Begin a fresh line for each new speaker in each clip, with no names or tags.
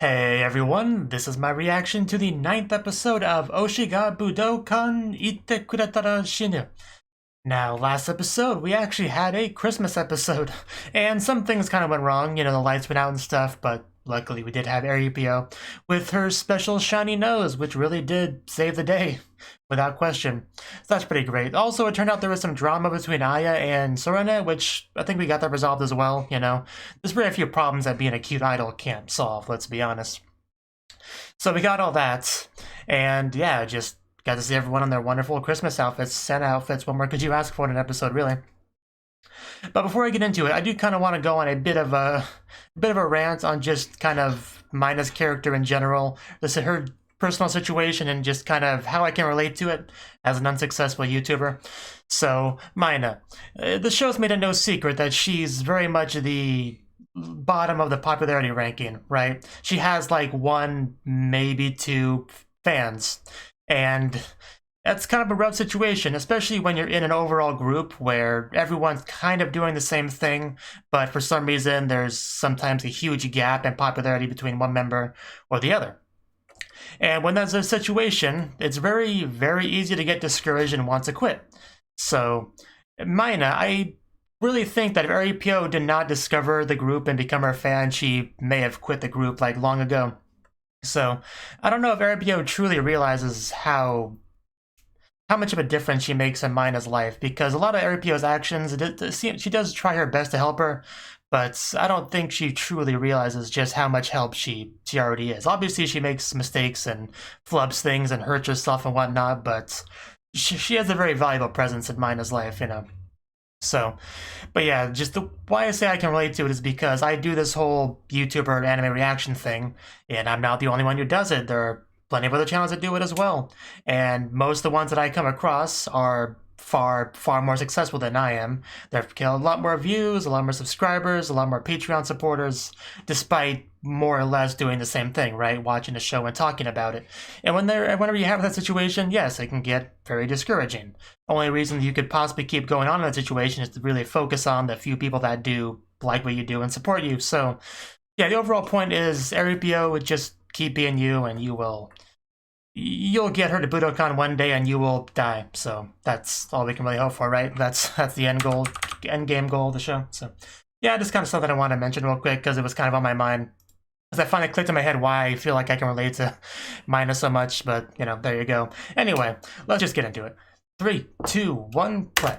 Hey everyone, this is my reaction to the 9th episode of Oshi ga Budoukan Ittekuretara Shinu. Now, last episode, we actually had a Christmas episode, and some things kind of went wrong, the lights went out and stuff, but luckily we did have Aripio with her special shiny nose, which really did save the day, without question. So that's pretty great. Also, it turned out there was some drama between Aya and Sorene, which I think we got that resolved as well, There's very few problems that being a cute idol can't solve, let's be honest. So we got all that, and yeah, just got to see everyone in their wonderful Christmas outfits, Santa outfits. What more could you ask for in an episode, really? But before I get into it, I do kind of want to go on a bit of a rant on just kind of Mina's character in general, her personal situation, and just kind of how I can relate to it as an unsuccessful YouTuber. So, Mina, the show's made it no secret that she's very much the bottom of the popularity ranking, right? She has like one, maybe two fans. And that's kind of a rough situation, especially when you're in an overall group where everyone's kind of doing the same thing, but for some reason there's sometimes a huge gap in popularity between one member or the other. And when that's a situation, it's very, very easy to get discouraged and want to quit. So, Mina, I really think that if Aripio did not discover the group and become her fan, she may have quit the group like long ago. So, I don't know if Aripio truly realizes how much of a difference she makes in Mina's life, because a lot of Aripio's actions, she does try her best to help her, but I don't think she truly realizes just how much help she already is. Obviously, she makes mistakes and flubs things and hurts herself and whatnot, but she has a very valuable presence in Mina's life, So, but yeah, just why I say I can relate to it is because I do this whole YouTuber anime reaction thing, and I'm not the only one who does it. There are plenty of other channels that do it as well, and most of the ones that I come across are far more successful than I am. They've got a lot more views, a lot more subscribers, a lot more Patreon supporters, despite more or less doing the same thing, right? Watching the show and talking about it. And whenever you have that situation, yes, it can get very discouraging. Only reason you could possibly keep going on in that situation is to really focus on the few people that do like what you do and support you. So, yeah, the overall point is Aripio would just keep being you, and you'll get her to Budoukan one day and you will die. So that's all we can really hope for, right? That's the end game goal of the show. So yeah, just kind of something I want to mention real quick because it was kind of on my mind. Because I finally clicked in my head why I feel like I can relate to Mina so much, but there you go. Anyway, let's just get into it. 3, 2, 1, play.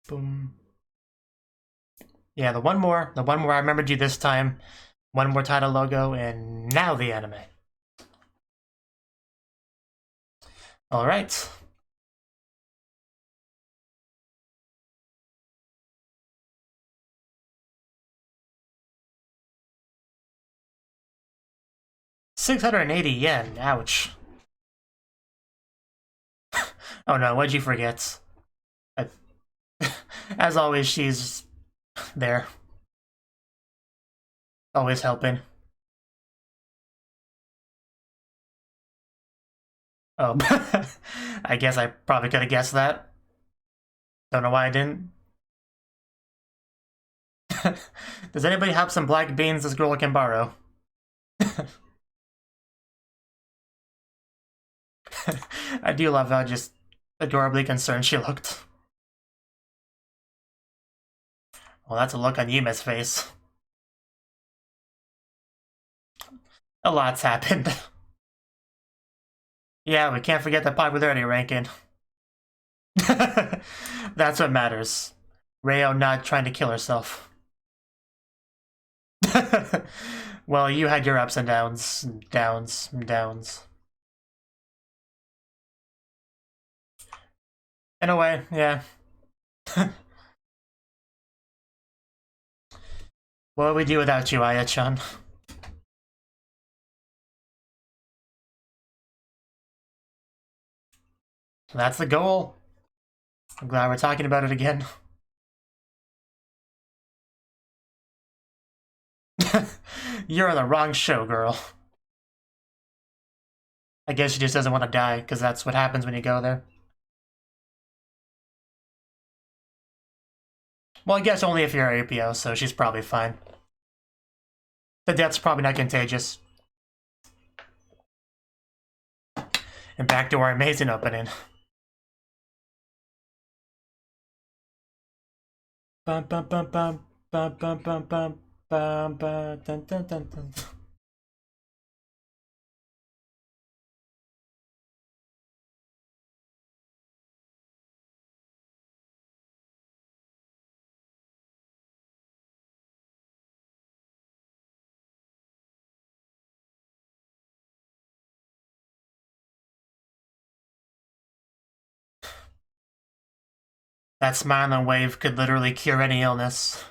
Boom. Yeah, the one more I remembered you this time. One more title logo, and now the anime. All right. ¥680. Ouch. Oh no, what'd you forget? As always, she's there. Always helping. Oh, I guess I probably could have guessed that. Don't know why I didn't. Does anybody have some black beans this girl can borrow? I do love how just adorably concerned she looked. Well, that's a look on Yume's face. A lot's happened. Yeah, we can't forget the popularity ranking. That's what matters. Reo not trying to kill herself. Well, you had your ups and downs, downs. In a way, yeah. What would we do without you, Aya-chan? That's the goal. I'm glad we're talking about it again. You're on the wrong show, girl. I guess she just doesn't want to die, because that's what happens when you go there. Well, I guess only if you're APO, so she's probably fine. The death's probably not contagious. And back to our amazing opening. Bum bum bum bum bum bum bum bum bum bum dun dun dun dun. That smiling wave could literally cure any illness.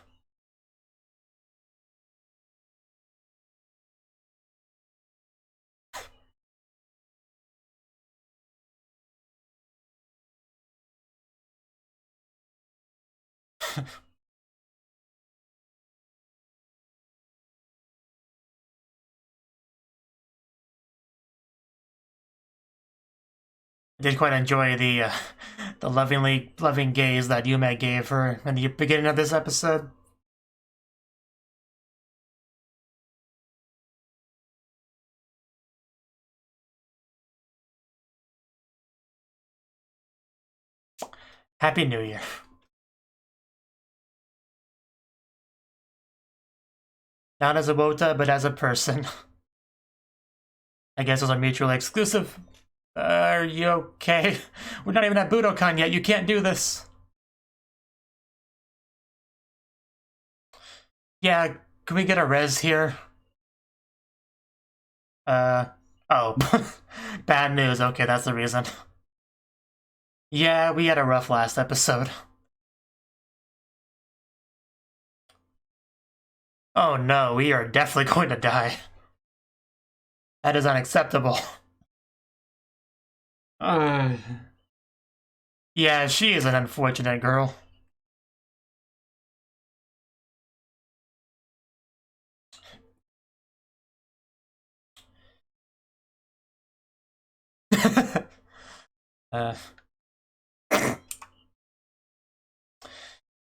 I did quite enjoy the loving gaze that Yume gave her in the beginning of this episode. Happy New Year. Not as a Wota, but as a person. I guess those are mutually exclusive. Are you okay? We're not even at Budoukan yet, you can't do this. Yeah, can we get a res here? Oh. Bad news, okay, that's the reason. Yeah, we had a rough last episode. Oh no, we are definitely going to die. That is unacceptable. Yeah, she is an unfortunate girl.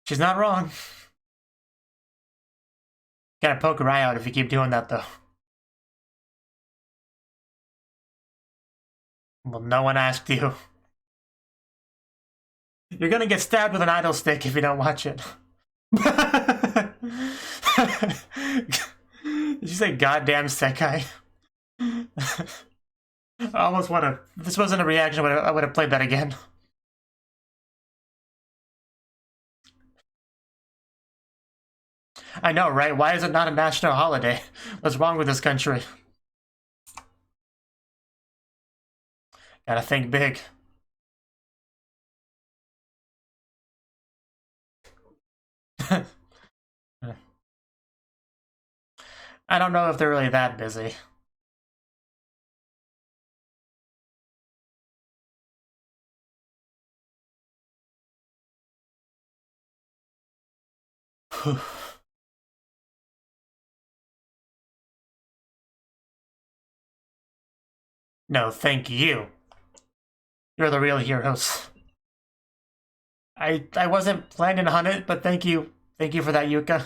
She's not wrong. Gotta poke her eye out if you keep doing that, though. Well, no one asked you. You're gonna get stabbed with an idle stick if you don't watch it. Did you say goddamn Sekai? I almost want to. If this wasn't a reaction, I would have played that again. I know, right? Why is it not a national holiday? What's wrong with this country? Gotta think big. I don't know if they're really that busy. No, thank you. You're the real heroes. I wasn't planning on it, but thank you. Thank you for that, Yuka.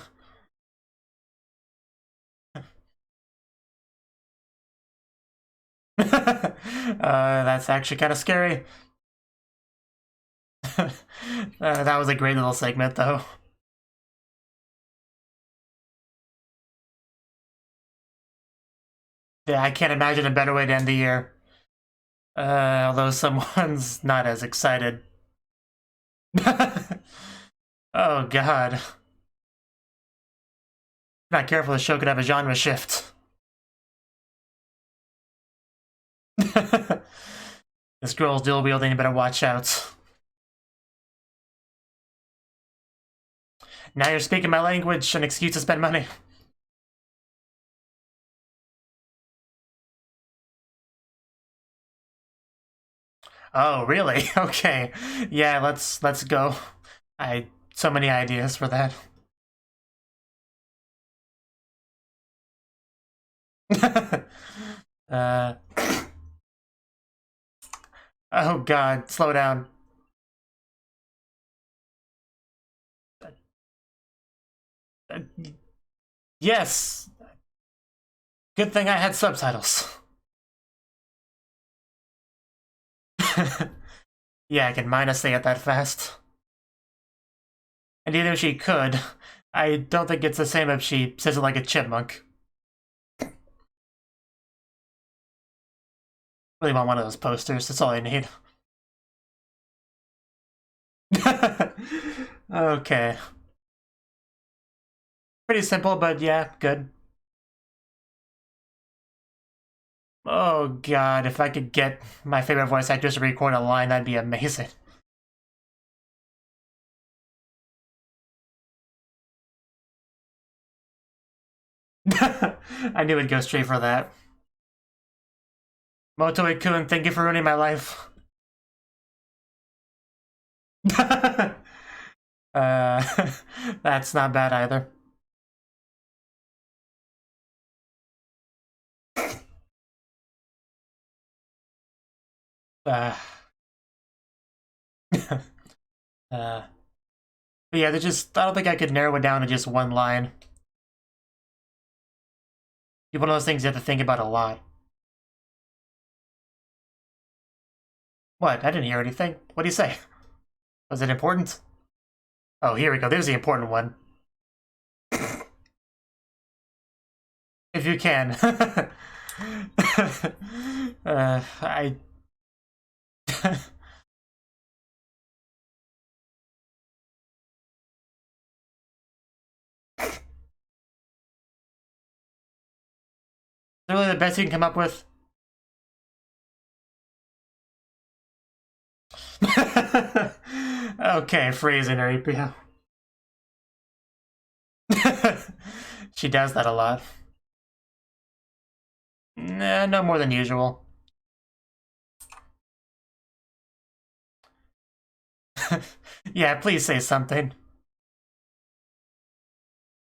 That's actually kind of scary. That was a great little segment, though. Yeah, I can't imagine a better way to end the year. Although someone's not as excited. Oh, God. If not careful, the show could have a genre shift. This girl's dual wielding, you better watch out. Now you're speaking my language, an excuse to spend money. Oh, really? Okay. Yeah, let's go. So many ideas for that. Oh God, slow down. Yes! Good thing I had subtitles. Yeah, I can minus say it that fast. And even if she could, I don't think it's the same if she says it like a chipmunk. Really want one of those posters, that's all I need. Okay. Pretty simple, but yeah, good. Oh god, if I could get my favorite voice actors to record a line, that'd be amazing. I knew it'd go straight for that. Motoe-kun, thank you for ruining my life. That's not bad either. But yeah, I don't think I could narrow it down to just one line. It's one of those things you have to think about a lot. What? I didn't hear anything. What do you say? Was it important? Oh, here we go. There's the important one. If you can. I... really the best you can come up with? Okay, phrasing her APO. She does that a lot. Nah, no more than usual. Yeah, please say something.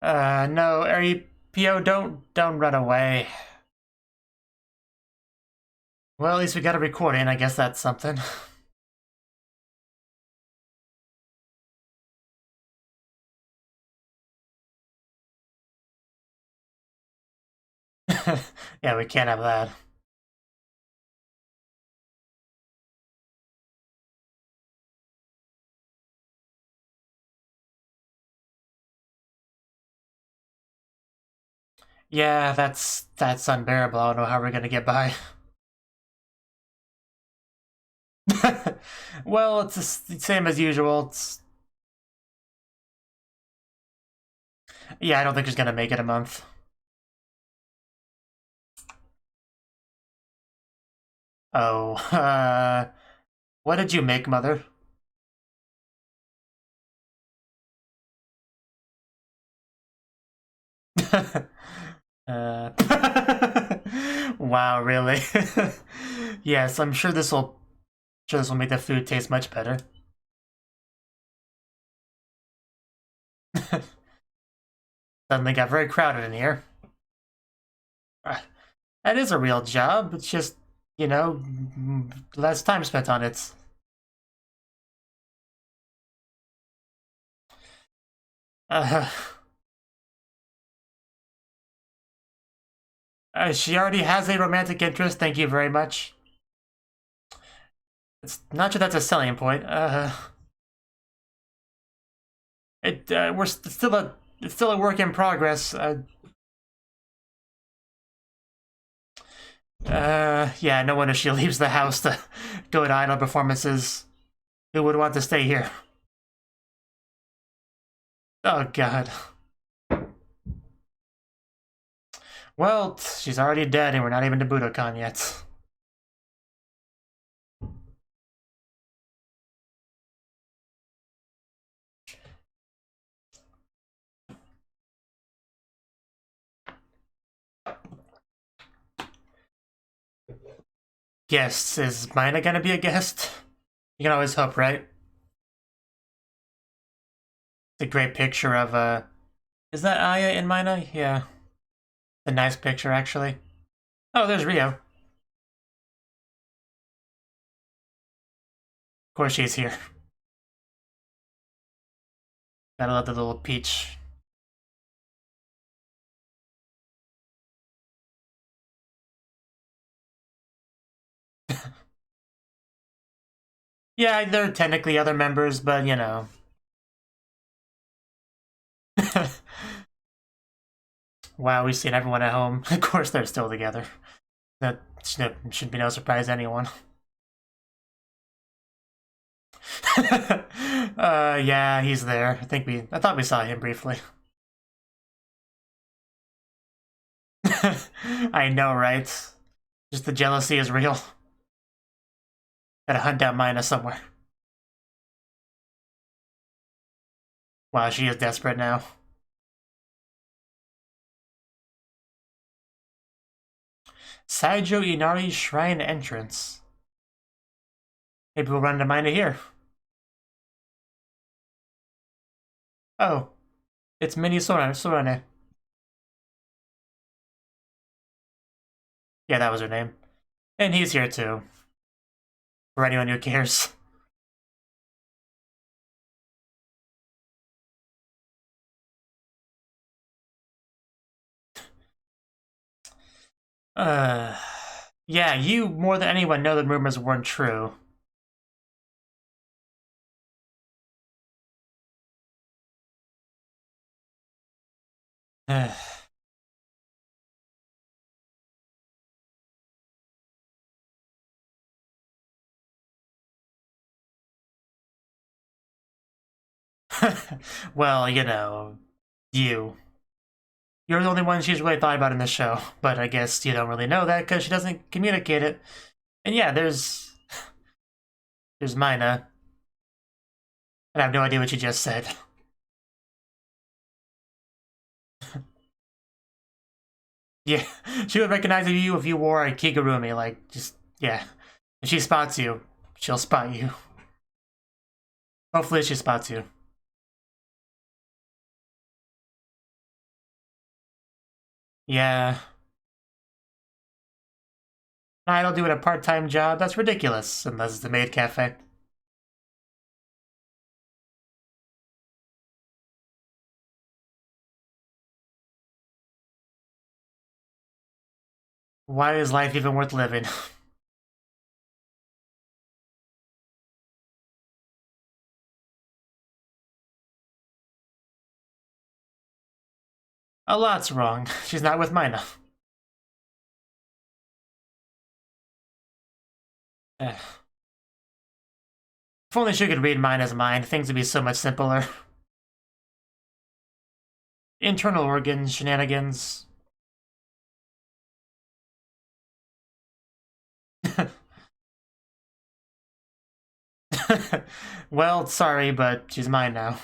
No, APO, don't run away. Well, at least we got a recording, I guess that's something. Yeah, we can't have that. Yeah, that's unbearable. I don't know how we're gonna get by. Well, it's the same as usual. Yeah, I don't think she's gonna make it a month. Oh, what did you make, Mother? uh, wow, really? Yes, I'm sure this will make the food taste much better. Suddenly got very crowded in here. That is a real job. It's just, you know, less time spent on it. She already has a romantic interest. Thank you very much. It's not sure that's a selling point. It's still a work in progress. Yeah, no wonder she leaves the house to go to idol performances. Who would want to stay here? Oh god. Well, she's already dead and we're not even to Budoukan yet. Guests, is Mina gonna be a guest? You can always hope, right? It's a great picture of, is that Aya in Mina? Yeah. A nice picture, actually. Oh, there's Rio. Of course she's here. Gotta love the little peach. Yeah, they're technically other members, but you know. Wow, we've seen everyone at home. Of course they're still together. That should be no surprise to anyone. Yeah, he's there. I thought we saw him briefly. I know, right? Just the jealousy is real. Gotta hunt down Mina somewhere. Wow, she is desperate now. Saijo Inari Shrine entrance. Maybe we'll run into Mina here. Oh, it's Mini Sorane. Yeah, that was her name. And he's here too. For anyone who cares. Yeah, you more than anyone know the rumors weren't true. Well, you know, you're the only one she's really thought about in the show, but I guess you don't really know that because she doesn't communicate it. And yeah, there's Mina. And I have no idea what you just said. Yeah, she would recognize you if you wore a kigurumi, like, just, yeah. If she spots you, she'll spot you. Hopefully she spots you. Yeah. I don't do it a part-time job, that's ridiculous, unless it's the maid cafe. Why is life even worth living? A lot's wrong. She's not with Mina. If only she could read Mina's mind, things would be so much simpler. Internal organs, shenanigans. Well, sorry, but she's mine now.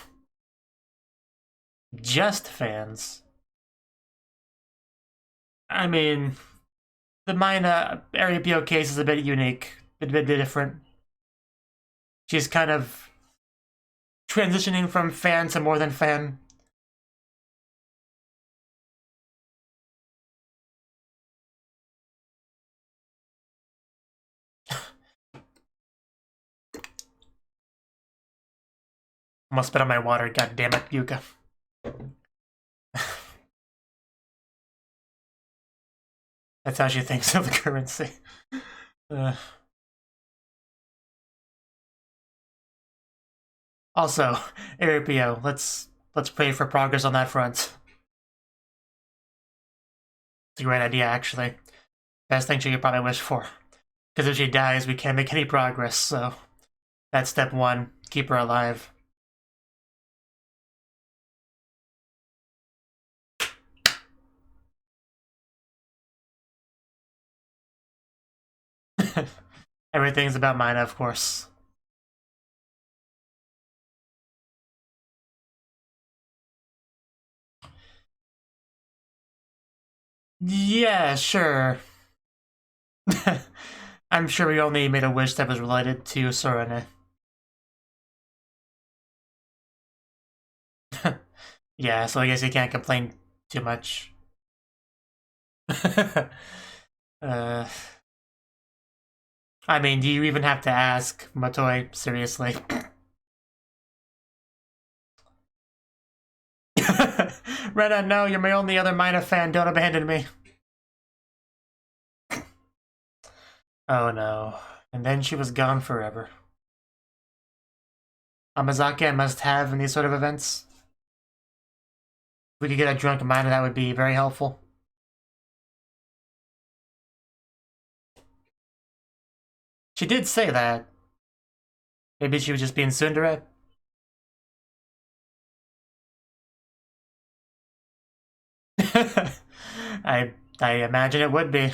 Just fans. I mean, the Mina Aripio case is a bit unique, a bit different. She's kind of transitioning from fan to more than fan. Almost spit on my water, god damn it, Yuka. That's how she thinks of the currency. Also, Aripio, let's pray for progress on that front. It's a great idea, actually. Best thing she could probably wish for. Because if she dies, we can't make any progress, so that's step one. Keep her alive. Everything's about Mina, of course. Yeah, sure. I'm sure we only made a wish that was related to Sorane. Yeah, so I guess you can't complain too much. I mean, do you even have to ask, Matoi? Seriously. Rena, no, you're my only other Mina fan. Don't abandon me. Oh no. And then she was gone forever. Amazake must have in these sort of events. If we could get a drunk miner, that would be very helpful. She did say that. Maybe she was just being tsundere. I imagine it would be.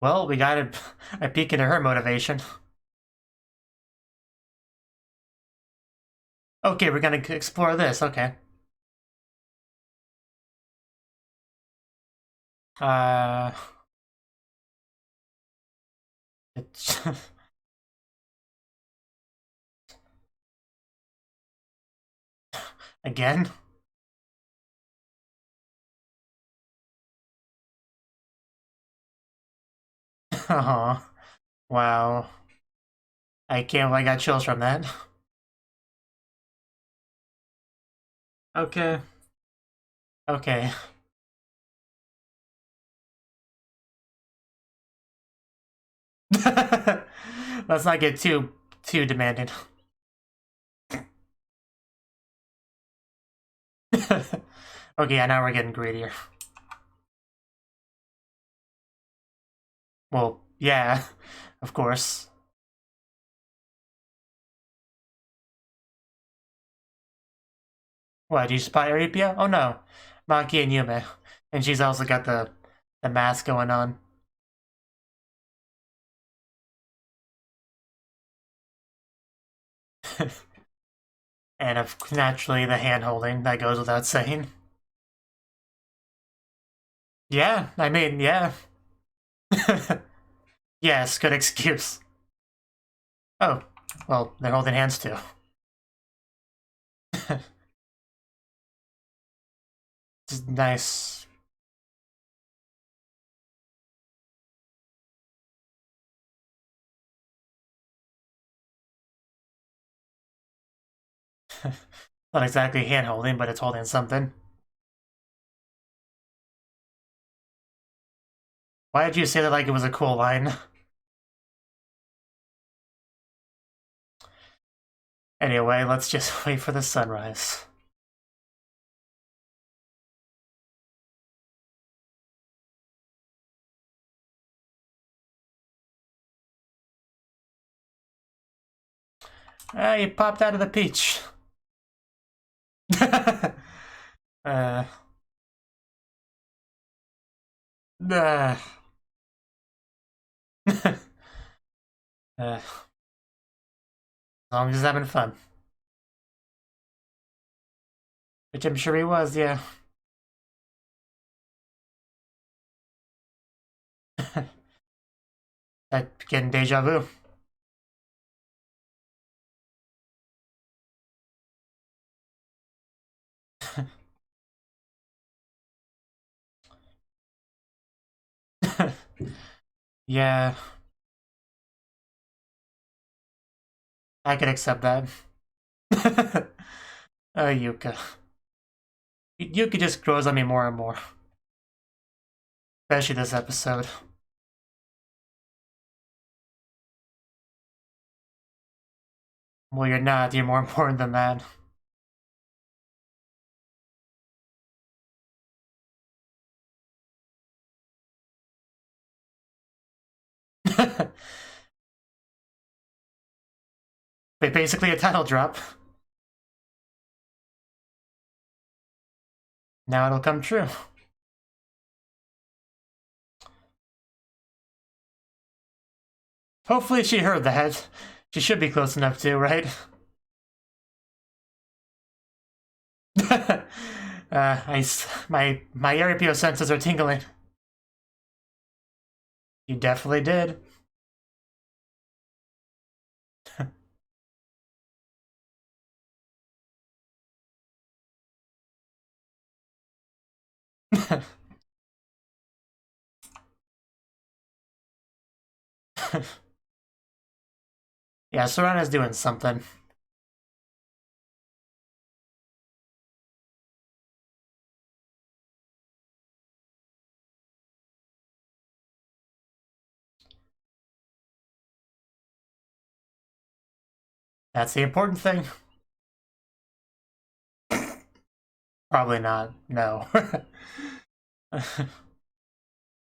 Well, we got a peek into her motivation. Okay, we're gonna explore this, okay. It's again? Oh, wow. I can't believe I got chills from that. Okay. Okay. Let's not get too demanding. Okay, yeah, now we're getting greedier. Well, yeah, of course. What, you spy Aripia? Oh no, Maki and Yume. And she's also got the mask going on. And naturally the hand holding, that goes without saying. Yeah, I mean, yeah. Yes, good excuse. Oh, well, they're holding hands too. It's nice. Not exactly hand holding, but it's holding something. Why did you say that like it was a cool line? Anyway, let's just wait for the sunrise. You popped out of the peach. uh, uh, as long as he's having fun. Which I'm sure he was, yeah. Getting deja vu. Yeah. I could accept that. Yuka. Yuki just grows on me more and more. Especially this episode. Well, you're not. You're more important than that. Basically a title drop. Now it'll come true. Hopefully she heard that. She should be close enough to, right? My Aripio senses are tingling. You definitely did. Yeah, Serana's doing something. That's the important thing. Probably not, no.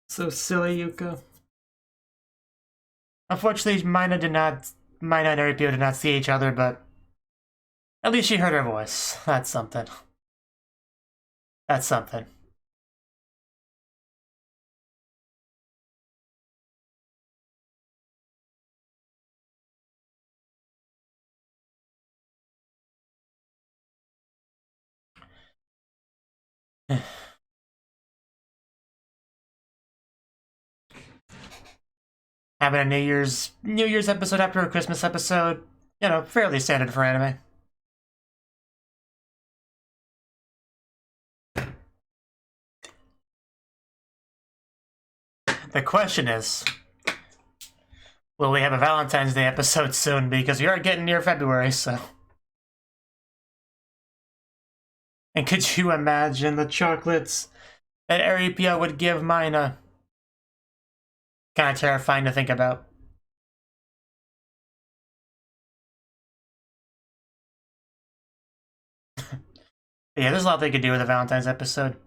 So silly, Yuka. Unfortunately, Mina and Aripio did not see each other, but at least she heard her voice. That's something. That's something. Having a New Year's episode after a Christmas episode, you know, fairly standard for anime. The question is, will we have a Valentine's Day episode soon? Because we are getting near February, so. And could you imagine the chocolates that Aripio would give Mina? Kind of terrifying to think about. Yeah, there's a lot they could do with a Valentine's episode.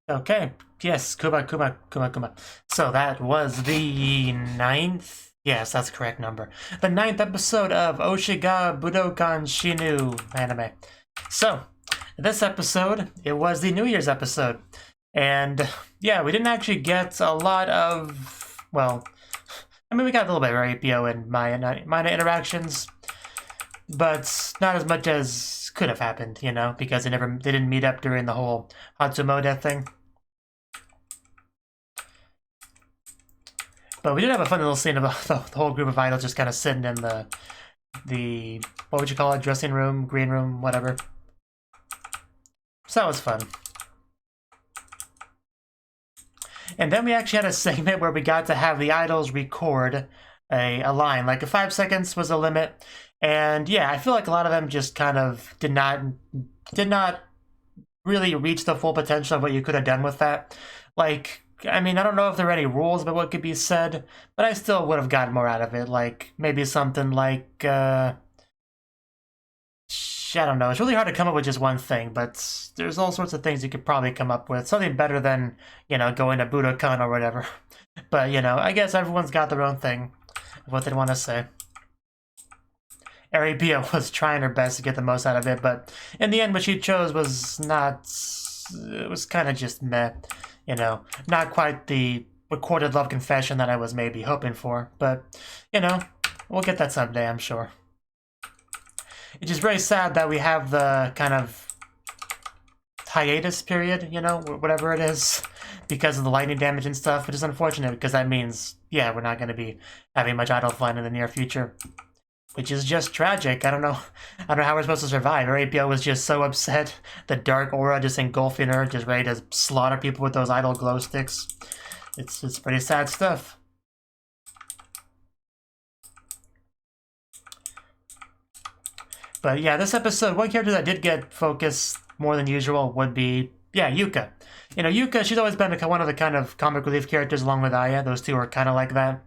Okay, yes, Kuma. So that was the 9th? Yes, that's the correct number. The 9th episode of Oshi ga Budoukan Shinu anime. So, this episode, it was the New Year's episode. And, yeah, we didn't actually get a lot of, well, I mean, we got a little bit of Aripio and Mina interactions, but not as much as could have happened, you know, because they didn't meet up during the whole Hatsumo death thing. But we did have a fun little scene about the whole group of idols just kind of sitting in the what would you call it, dressing room, green room, whatever. So that was fun. And then we actually had a segment where we got to have the idols record a line. Like 5 seconds was the limit. And yeah, I feel like a lot of them just kind of did not really reach the full potential of what you could have done with that. Like, I mean, I don't know if there are any rules about what could be said, but I still would have gotten more out of it. Like, maybe something like, I don't know. It's really hard to come up with just one thing, but there's all sorts of things you could probably come up with. Something better than, you know, going to Budoukan or whatever. But, you know, I guess everyone's got their own thing of what they want to say. Aripio was trying her best to get the most out of it, but in the end, what she chose was not... It was kind of just meh, you know. Not quite the recorded love confession that I was maybe hoping for, but, you know, we'll get that someday, I'm sure. It's just very sad that we have the kind of hiatus period, you know, whatever it is, because of the lightning damage and stuff, which is unfortunate because that means, yeah, we're not going to be having much idol fun in the near future. Which is just tragic. I don't know how we're supposed to survive. Aripio was just so upset. The dark aura just engulfing her, just ready to slaughter people with those idol glow sticks. It's pretty sad stuff. But yeah, this episode, one character that did get focused more than usual would be, yeah, Yuka. You know, Yuka, she's always been one of the kind of comic relief characters along with Aya. Those two are kind of like that.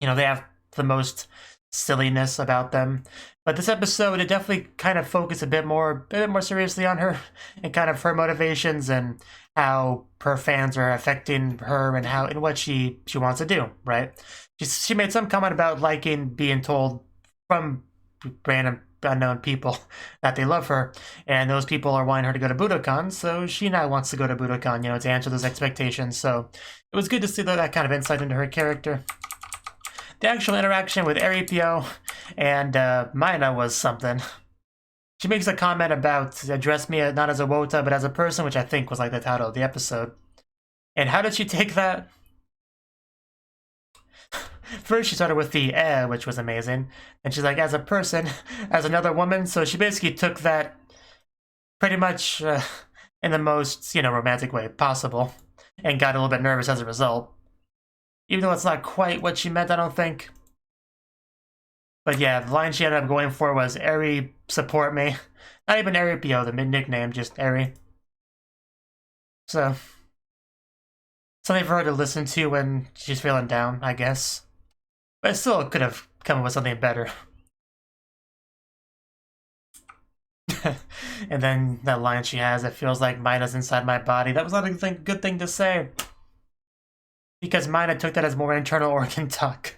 You know, they have the most silliness about them, but this episode it definitely kind of focused a bit more seriously on her and kind of her motivations and how her fans are affecting her and how and what she wants to do. Right? She made some comment about liking being told from random unknown people that they love her, and those people are wanting her to go to Budoukan, so she now wants to go to Budoukan, you know, to answer those expectations. So it was good to see that kind of insight into her character. The actual interaction with Aripio and Mina was something. She makes a comment about address me not as a Wota but as a person, which I think was like the title of the episode. And how did she take that? first she started with the which was amazing. And she's like, as a person, as another woman. So she basically took that pretty much in the most, romantic way possible. And got a little bit nervous as a result. Even though it's not quite what she meant, I don't think. But yeah, the line she ended up going for was, Eri, support me. Not even Eri Pio, the nickname, just Eri. So, something for her to listen to when she's feeling down, I guess. But it still could have come up with something better. And then that line she has, it feels like Mina's inside my body. That was not a good thing to say. Because Mina took that as more internal organ talk.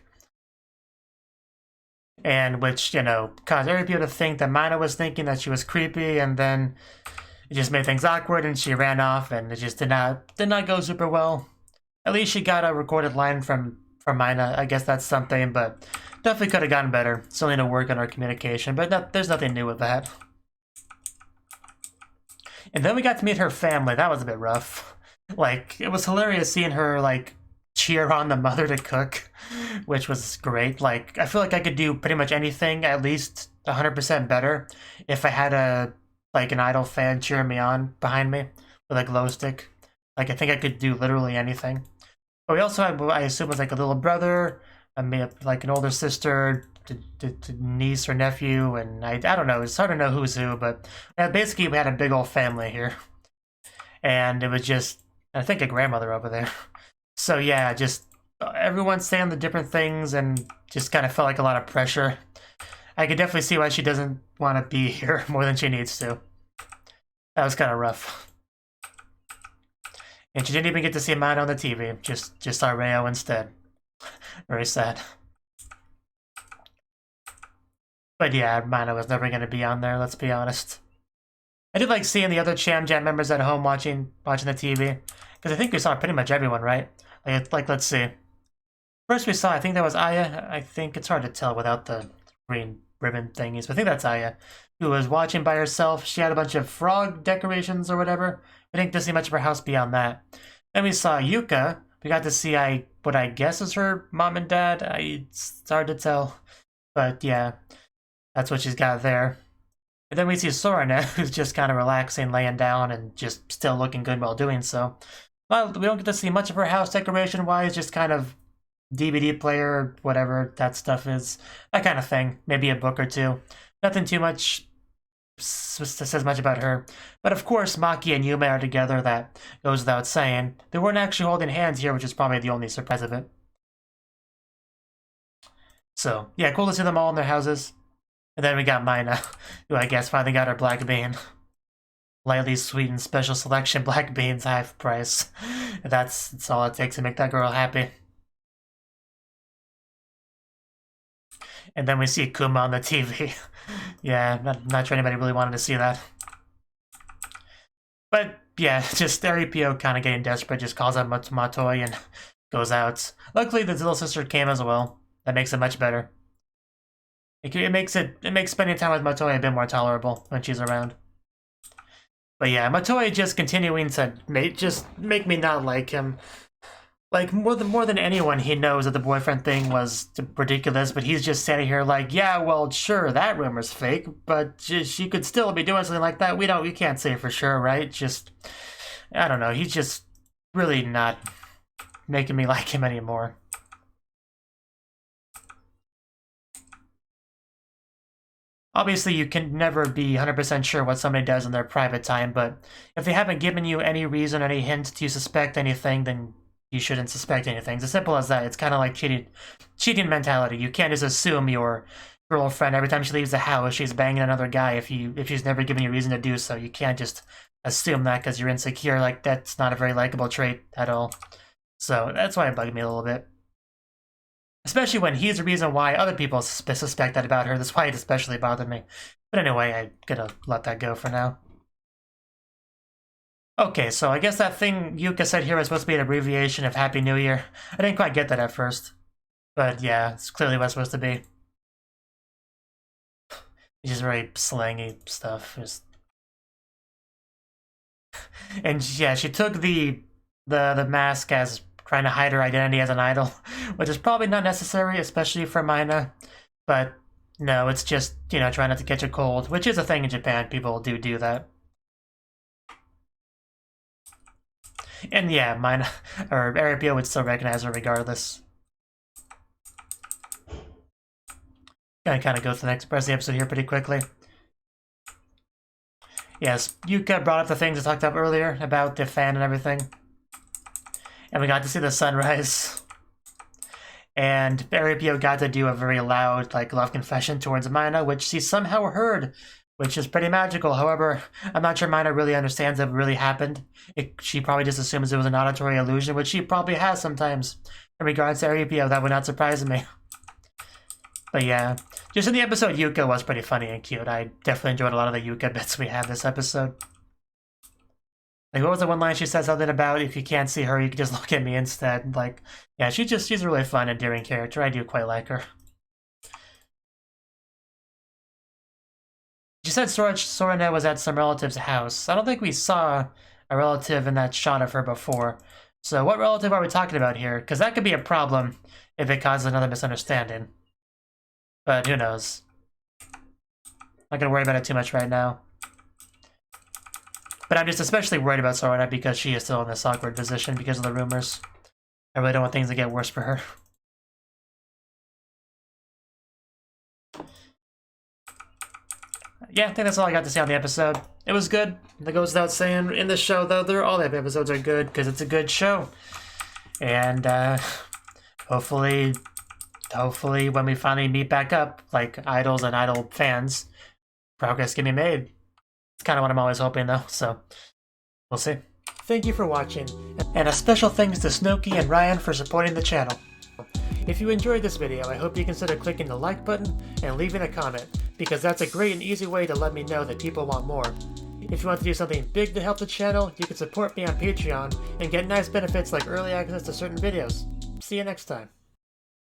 And which, caused every people to think that Mina was thinking that she was creepy, and then it just made things awkward, and she ran off, and it just did not go super well. At least she got a recorded line from Mina. I guess that's something, but definitely could have gotten better. Still need to work on our communication, but there's nothing new with that. And then we got to meet her family. That was a bit rough. Like, it was hilarious seeing her, like, cheer on the mother to cook, which was great. Like, I feel like I could do pretty much anything at least 100% better if I had an idol fan cheering me on behind me with a glow stick. Like, I think I could do literally anything. But we also had, I assume, was like a little brother, like an older sister, to niece or nephew, and I don't know. It's hard to know who's who, but basically we had a big old family here. And it was just, I think, a grandmother over there. So yeah, just everyone saying the different things, and just kind of felt like a lot of pressure. I could definitely see why she doesn't want to be here more than she needs to. That was kind of rough. And she didn't even get to see Mana on the TV, just saw Rayo instead. Very sad. But yeah, Mana was never going to be on there, let's be honest. I did like seeing the other Cham Jam members at home watching the TV. Because I think we saw pretty much everyone, right? Like, let's see. First we saw, I think that was Aya. I think it's hard to tell without the green ribbon thingies, but I think that's Aya, who was watching by herself. She had a bunch of frog decorations or whatever. I didn't get to see much of her house beyond that. Then we saw Yuka. We got to see what I guess is her mom and dad. It's hard to tell. But yeah, that's what she's got there. And then we see Sorana, who's just kind of relaxing, laying down, and just still looking good while doing so. Well, we don't get to see much of her house decoration-wise, just kind of DVD player, whatever that stuff is. That kind of thing. Maybe a book or two. Nothing too much says much about her. But of course, Maki and Yume are together. That goes without saying. They weren't actually holding hands here, which is probably the only surprise of it. So, yeah, cool to see them all in their houses. And then we got Mina, who I guess finally got her black bean. Lightly sweetened special selection black beans, half price. That's all it takes to make that girl happy. And then we see Kuma on the TV. Yeah, not sure anybody really wanted to see that. But yeah, just Aripio kind of getting desperate, just calls out Matoi and goes out. Luckily, the little sister came as well. That makes it much better. It makes spending time with Matoi a bit more tolerable when she's around. But yeah, Matoi just continuing to make me not like him. Like, more than anyone, he knows that the boyfriend thing was ridiculous, but he's just standing here like, yeah, well, sure, that rumor's fake, but she could still be doing something like that. We can't say for sure, right? Just, I don't know, he's just really not making me like him anymore. Obviously, you can never be 100% sure what somebody does in their private time, but if they haven't given you any reason, any hint to suspect anything, then you shouldn't suspect anything. It's as simple as that. It's kind of like cheating mentality. You can't just assume your girlfriend, every time she leaves the house, she's banging another guy if she's never given you a reason to do so. You can't just assume that because you're insecure. Like, that's not a very likable trait at all. So that's why it bugged me a little bit. Especially when he's the reason why other people suspect that about her. That's why it especially bothered me. But anyway, I'm gonna let that go for now. Okay, so I guess that thing Yuka said here was supposed to be an abbreviation of Happy New Year. I didn't quite get that at first. But yeah, it's clearly what it's supposed to be. It's just very slangy stuff. And yeah, she took the mask as trying to hide her identity as an idol, which is probably not necessary, especially for Mina. But no, it's just, you know, trying not to catch a cold, which is a thing in Japan. People do that. And yeah, Mina, or Arapio would still recognize her regardless. Gonna kind of go to the next part of the episode here pretty quickly. Yes, Yuka brought up the things I talked about earlier about the fan and everything. And we got to see the sunrise. And Arapio got to do a very loud, like, love confession towards Mina, which she somehow heard, which is pretty magical. However, I'm not sure Mina really understands that it really happened. She probably just assumes it was an auditory illusion, which she probably has sometimes. In regards to Arapio, that would not surprise me. But yeah, just in the episode, Yuka was pretty funny and cute. I definitely enjoyed a lot of the Yuka bits we had this episode. Like, what was the one line she said something about, if you can't see her, you can just look at me instead? Like, yeah, she's a really fun, endearing character. I do quite like her. She said Sorane was at some relative's house. I don't think we saw a relative in that shot of her before. So what relative are we talking about here? Because that could be a problem if it causes another misunderstanding. But who knows? Not gonna worry about it too much right now. But I'm just especially worried about Sorana because she is still in this awkward position because of the rumors. I really don't want things to get worse for her. Yeah, I think that's all I got to say on the episode. It was good. That goes without saying. In this show, though, all the episodes are good because it's a good show. And hopefully when we finally meet back up, like idols and idol fans, progress can be made. It's kind of what I'm always hoping, though, so we'll see. Thank you for watching, and a special thanks to Cnouki and Ryan for supporting the channel. If you enjoyed this video, I hope you consider clicking the like button and leaving a comment, because that's a great and easy way to let me know that people want more. If you want to do something big to help the channel, you can support me on Patreon and get nice benefits like early access to certain videos. See you next time.